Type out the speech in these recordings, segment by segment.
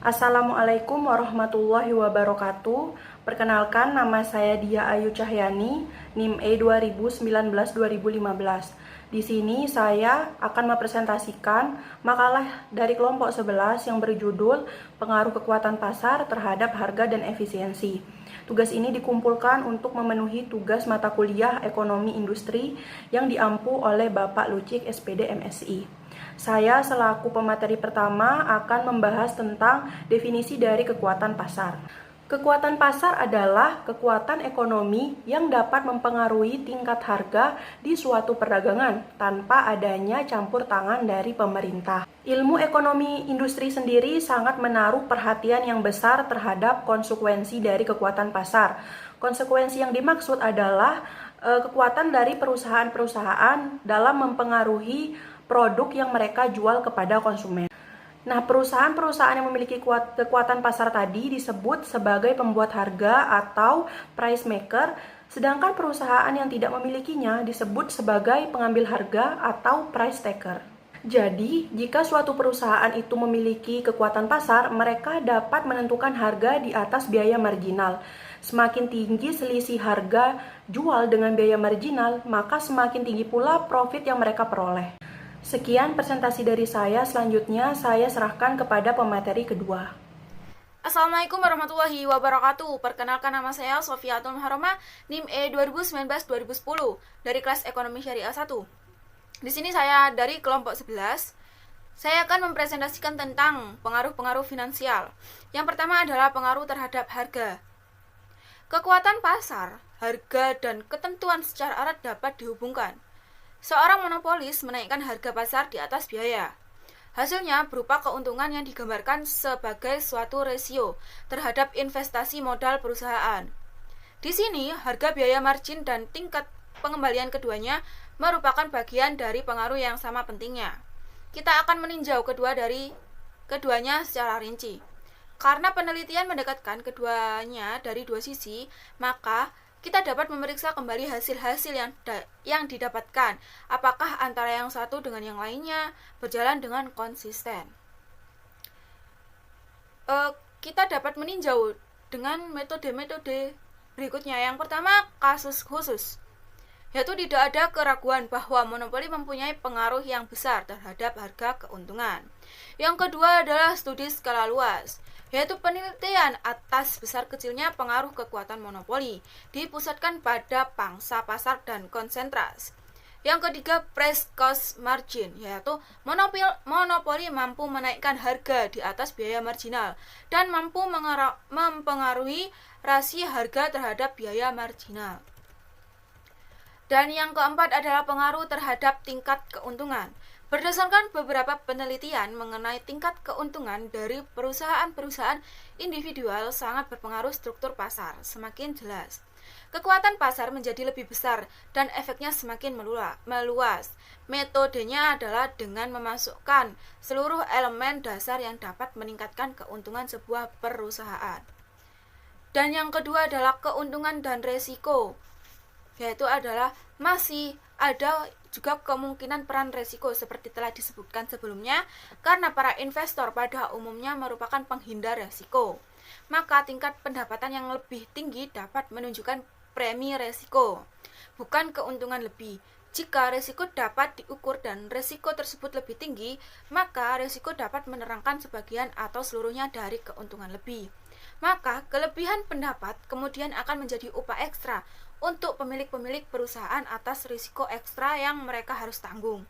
Assalamualaikum warahmatullahi wabarakatuh. Perkenalkan, nama saya Dia Ayu Cahyani, NIM E 2019-2015. Di sini saya akan mempresentasikan makalah dari kelompok 11 yang berjudul Pengaruh Kekuatan Pasar Terhadap Harga dan Efisiensi. Tugas ini dikumpulkan untuk memenuhi tugas mata kuliah Ekonomi Industri yang diampu oleh Bapak Lucik SPD MSI. Saya selaku pemateri pertama akan membahas tentang definisi dari kekuatan pasar. Kekuatan pasar adalah kekuatan ekonomi yang dapat mempengaruhi tingkat harga di suatu perdagangan tanpa adanya campur tangan dari pemerintah. Ilmu ekonomi industri sendiri sangat menaruh perhatian yang besar terhadap konsekuensi dari kekuatan pasar. Konsekuensi yang dimaksud adalah kekuatan dari perusahaan-perusahaan dalam mempengaruhi produk yang mereka jual kepada konsumen. Nah, perusahaan-perusahaan yang memiliki kekuatan pasar tadi disebut sebagai pembuat harga atau price maker, sedangkan perusahaan yang tidak memilikinya disebut sebagai pengambil harga atau price taker. Jadi, jika suatu perusahaan itu memiliki kekuatan pasar, mereka dapat menentukan harga di atas biaya marginal. Semakin tinggi selisih harga jual dengan biaya marginal, maka semakin tinggi pula profit yang mereka peroleh. Sekian presentasi dari saya, selanjutnya saya serahkan kepada pemateri kedua. Assalamualaikum warahmatullahi wabarakatuh. Perkenalkan, nama saya Sofiatul Muharramah, NIM E 2019-2010 dari kelas Ekonomi Syariah 1. Di sini saya dari kelompok 11. Saya akan mempresentasikan tentang pengaruh-pengaruh finansial. Yang pertama adalah pengaruh terhadap harga. Kekuatan pasar, harga, dan ketentuan secara erat dapat dihubungkan. Seorang monopolis menaikkan harga pasar di atas biaya. Hasilnya berupa keuntungan yang digambarkan sebagai suatu rasio terhadap investasi modal perusahaan. Di sini, harga biaya margin dan tingkat pengembalian keduanya merupakan bagian dari pengaruh yang sama pentingnya. Kita akan meninjau keduanya secara rinci. Karena penelitian mendekatkan keduanya dari dua sisi, maka kita dapat memeriksa kembali hasil-hasil yang didapatkan, apakah antara yang satu dengan yang lainnya berjalan dengan konsisten. Kita dapat meninjau dengan metode-metode berikutnya. Yang pertama, kasus khusus, yaitu tidak ada keraguan bahwa monopoli mempunyai pengaruh yang besar terhadap harga keuntungan. Yang kedua adalah studi skala luas, yaitu penelitian atas besar kecilnya pengaruh kekuatan monopoli, dipusatkan pada pangsa pasar dan konsentras. Yang ketiga, price cost margin, yaitu monopoli mampu menaikkan harga di atas biaya marginal dan mampu mempengaruhi rasio harga terhadap biaya marginal. Dan yang keempat adalah pengaruh terhadap tingkat keuntungan. Berdasarkan beberapa penelitian mengenai tingkat keuntungan dari perusahaan-perusahaan individual sangat berpengaruh struktur pasar semakin jelas. Kekuatan pasar menjadi lebih besar dan efeknya semakin meluas. Metodenya adalah dengan memasukkan seluruh elemen dasar yang dapat meningkatkan keuntungan sebuah perusahaan. Dan yang kedua adalah keuntungan dan resiko, yaitu adalah masih ada juga kemungkinan peran resiko seperti telah disebutkan sebelumnya, karena para investor pada umumnya merupakan penghindar resiko. Maka tingkat pendapatan yang lebih tinggi dapat menunjukkan premi resiko, bukan keuntungan lebih. Jika resiko dapat diukur dan resiko tersebut lebih tinggi, maka resiko dapat menerangkan sebagian atau seluruhnya dari keuntungan lebih. Maka kelebihan pendapat kemudian akan menjadi upah ekstra untuk pemilik-pemilik perusahaan atas risiko ekstra yang mereka harus tanggung,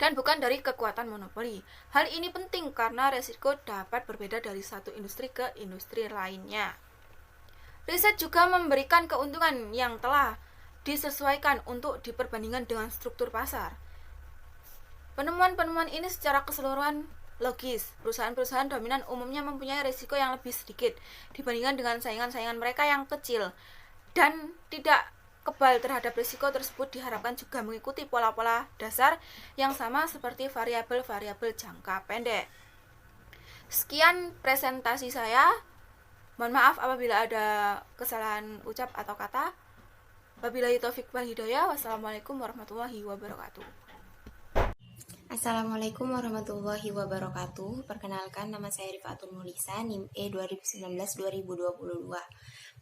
dan bukan dari kekuatan monopoli. Hal ini penting karena risiko dapat berbeda dari satu industri ke industri lainnya. Riset juga memberikan keuntungan yang telah disesuaikan untuk diperbandingkan dengan struktur pasar. Penemuan-penemuan ini secara keseluruhan logis. Perusahaan-perusahaan dominan umumnya mempunyai risiko yang lebih sedikit dibandingkan dengan saingan-saingan mereka yang kecil, dan tidak kebal terhadap risiko tersebut diharapkan juga mengikuti pola-pola dasar yang sama seperti variabel-variabel jangka pendek. Sekian presentasi saya. Mohon maaf apabila ada kesalahan ucap atau kata. Wabillahi taufiq wal hidayah. Wassalamualaikum warahmatullahi wabarakatuh. Assalamualaikum warahmatullahi wabarakatuh. Perkenalkan, nama saya Rifatul Nurisa, NIM E 2019-2022.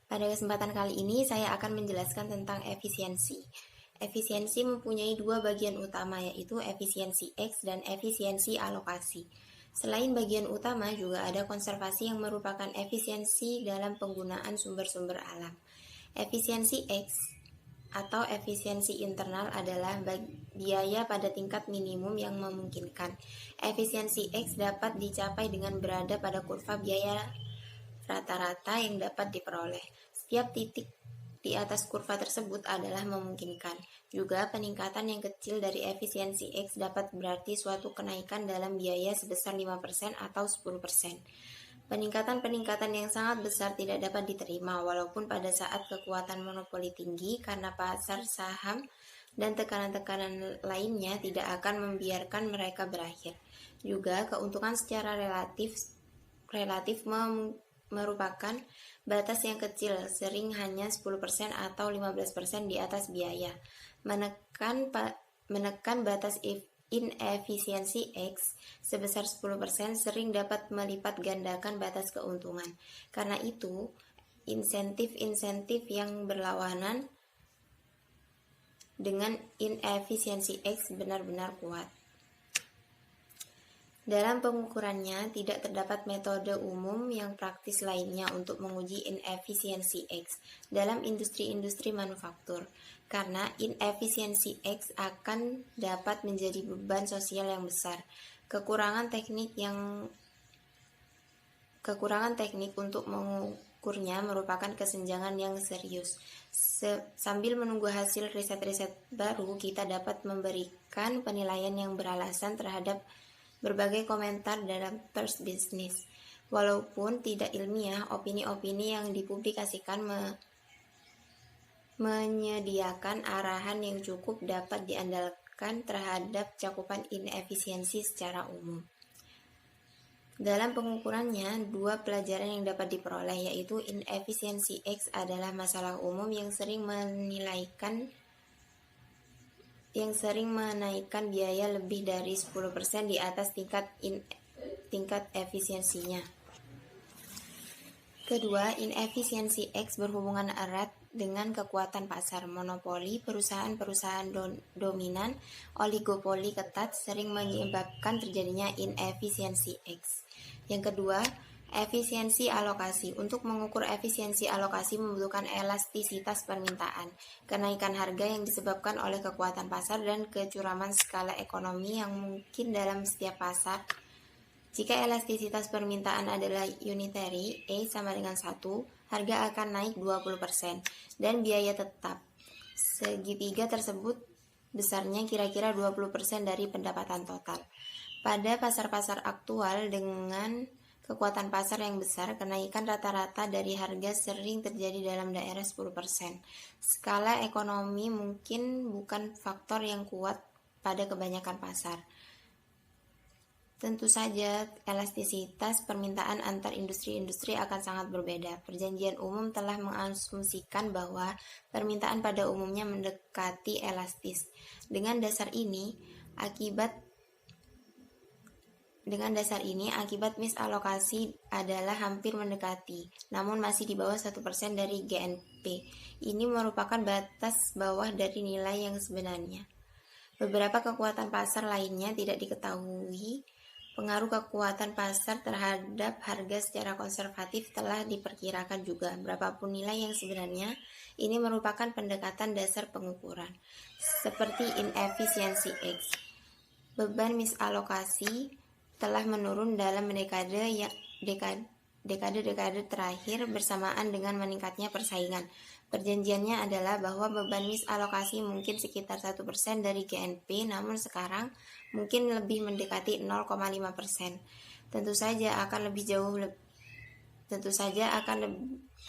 Pada kesempatan kali ini saya akan menjelaskan tentang efisiensi. Efisiensi mempunyai dua bagian utama, yaitu efisiensi X dan efisiensi alokasi. Selain bagian utama, juga ada konservasi yang merupakan efisiensi dalam penggunaan sumber-sumber alam. Efisiensi X atau efisiensi internal adalah biaya pada tingkat minimum yang memungkinkan. Efisiensi X dapat dicapai dengan berada pada kurva biaya rata-rata yang dapat diperoleh. Setiap titik di atas kurva tersebut adalah memungkinkan. Juga peningkatan yang kecil dari efisiensi X dapat berarti suatu kenaikan dalam biaya sebesar 5% atau 10%. Peningkatan-peningkatan yang sangat besar tidak dapat diterima walaupun pada saat kekuatan monopoli tinggi karena pasar saham dan tekanan-tekanan lainnya tidak akan membiarkan mereka berakhir. Juga keuntungan secara relatif merupakan batas yang kecil, sering hanya 10% atau 15% di atas biaya. Menekan batas inefisiensi X sebesar 10% sering dapat melipat gandakan batas keuntungan. Karena itu, insentif-insentif yang berlawanan dengan inefisiensi X benar-benar kuat. Dalam pengukurannya, tidak terdapat metode umum yang praktis lainnya untuk menguji inefisiensi X dalam industri-industri manufaktur, karena inefisiensi X akan dapat menjadi beban sosial yang besar. Kekurangan teknik untuk mengukurnya merupakan kesenjangan yang serius. Sambil menunggu hasil riset-riset baru, kita dapat memberikan penilaian yang beralasan terhadap berbagai komentar dalam Pers Business. Walaupun tidak ilmiah, opini-opini yang dipublikasikan menyediakan arahan yang cukup dapat diandalkan terhadap cakupan inefisiensi secara umum. Dalam pengukurannya, dua pelajaran yang dapat diperoleh, yaitu inefisiensi X adalah masalah umum yang sering menaikkan biaya lebih dari 10% di atas tingkat efisiensinya. Kedua, inefisiensi X berhubungan erat dengan kekuatan pasar. Monopoli, perusahaan-perusahaan dominan, oligopoli ketat sering menyebabkan terjadinya inefisiensi X. Yang kedua, efisiensi alokasi. Untuk mengukur efisiensi alokasi membutuhkan elastisitas permintaan, kenaikan harga yang disebabkan oleh kekuatan pasar dan kecuraman skala ekonomi yang mungkin dalam setiap pasar. Jika elastisitas permintaan adalah unitary, E sama dengan 1, harga akan naik 20%, dan biaya tetap segitiga tersebut besarnya kira-kira 20% dari pendapatan total. Pada pasar-pasar aktual dengan kekuatan pasar yang besar, kenaikan rata-rata dari harga sering terjadi dalam daerah 10%. Skala ekonomi mungkin bukan faktor yang kuat pada kebanyakan pasar. Tentu saja, elastisitas permintaan antar industri-industri akan sangat berbeda. Perjanjian umum telah mengasumsikan bahwa permintaan pada umumnya mendekati elastis. Dengan dasar ini, akibat misalokasi adalah hampir mendekati, namun masih di bawah 1% dari GNP. Ini merupakan batas bawah dari nilai yang sebenarnya. Beberapa kekuatan pasar lainnya tidak diketahui. Pengaruh kekuatan pasar terhadap harga secara konservatif telah diperkirakan juga. Berapapun nilai yang sebenarnya, ini merupakan pendekatan dasar pengukuran. Seperti inefisiensi X, beban misalokasi telah menurun dalam dekade terakhir bersamaan dengan meningkatnya persaingan. Perjanjiannya adalah bahwa beban misalokasi mungkin sekitar 1% dari GNP, namun sekarang mungkin lebih mendekati 0,5%. Tentu saja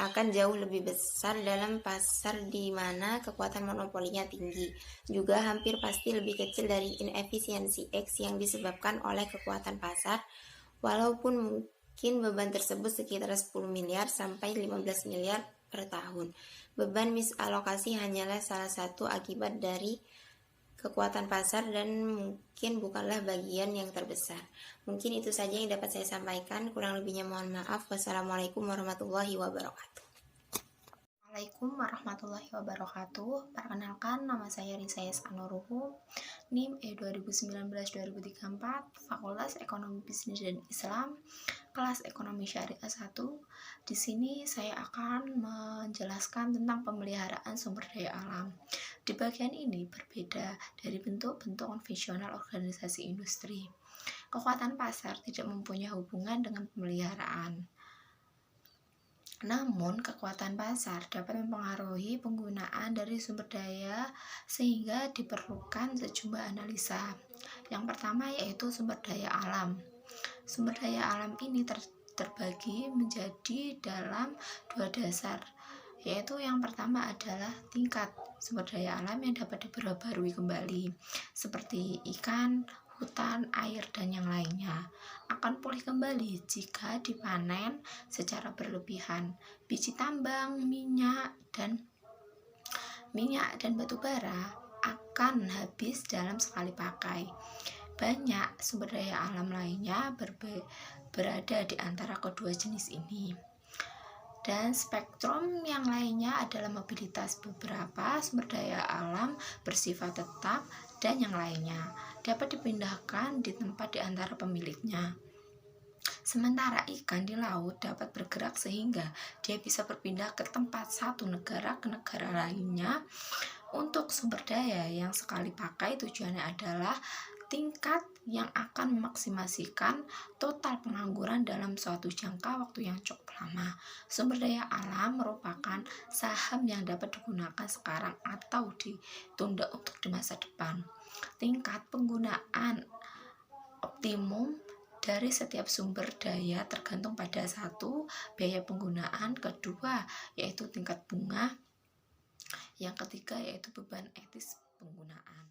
akan jauh lebih besar dalam pasar di mana kekuatan monopolinya tinggi. Juga hampir pasti lebih kecil dari inefisiensi X yang disebabkan oleh kekuatan pasar, walaupun mungkin beban tersebut sekitar 10 miliar sampai 15 miliar per tahun. Beban misalokasi hanyalah salah satu akibat dari kekuatan pasar dan mungkin bukanlah bagian yang terbesar. Mungkin itu saja yang dapat saya sampaikan, kurang lebihnya mohon maaf. Wassalamualaikum warahmatullahi wabarakatuh. Assalamualaikum warahmatullahi wabarakatuh. Perkenalkan, nama saya Risayas Anuruhu, NIM E2019-2034, Fakultas Ekonomi Bisnis dan Islam, kelas Ekonomi Syariah 1. Di sini saya akan menjelaskan tentang pemeliharaan sumber daya alam. Di bagian ini berbeda dari bentuk-bentuk konvensional organisasi industri. Kekuatan pasar tidak mempunyai hubungan dengan pemeliharaan. Namun, kekuatan pasar dapat mempengaruhi penggunaan dari sumber daya sehingga diperlukan sejumlah analisa. Yang pertama yaitu sumber daya alam. Sumber daya alam ini terbagi menjadi dalam dua dasar, yaitu yang pertama adalah tingkat sumber daya alam yang dapat diperbarui kembali, seperti ikan, hutan, air, dan yang lainnya akan pulih kembali jika dipanen secara berlebihan. Biji tambang, minyak dan batu bara akan habis dalam sekali pakai. Banyak sumber daya alam lainnya berada di antara kedua jenis ini. Dan spektrum yang lainnya adalah mobilitas. Beberapa sumber daya alam bersifat tetap dan yang lainnya dapat dipindahkan di tempat di antara pemiliknya. Sementara ikan di laut dapat bergerak sehingga dia bisa berpindah ke tempat satu negara ke negara lainnya. Untuk sumber daya yang sekali pakai tujuannya adalah tingkat yang akan memaksimalkan total pengangguran dalam suatu jangka waktu yang cukup lama. Sumber daya alam merupakan saham yang dapat digunakan sekarang atau ditunda untuk di masa depan. Tingkat penggunaan optimum dari setiap sumber daya tergantung pada satu, biaya penggunaan, kedua yaitu tingkat bunga, yang ketiga yaitu beban etis penggunaan.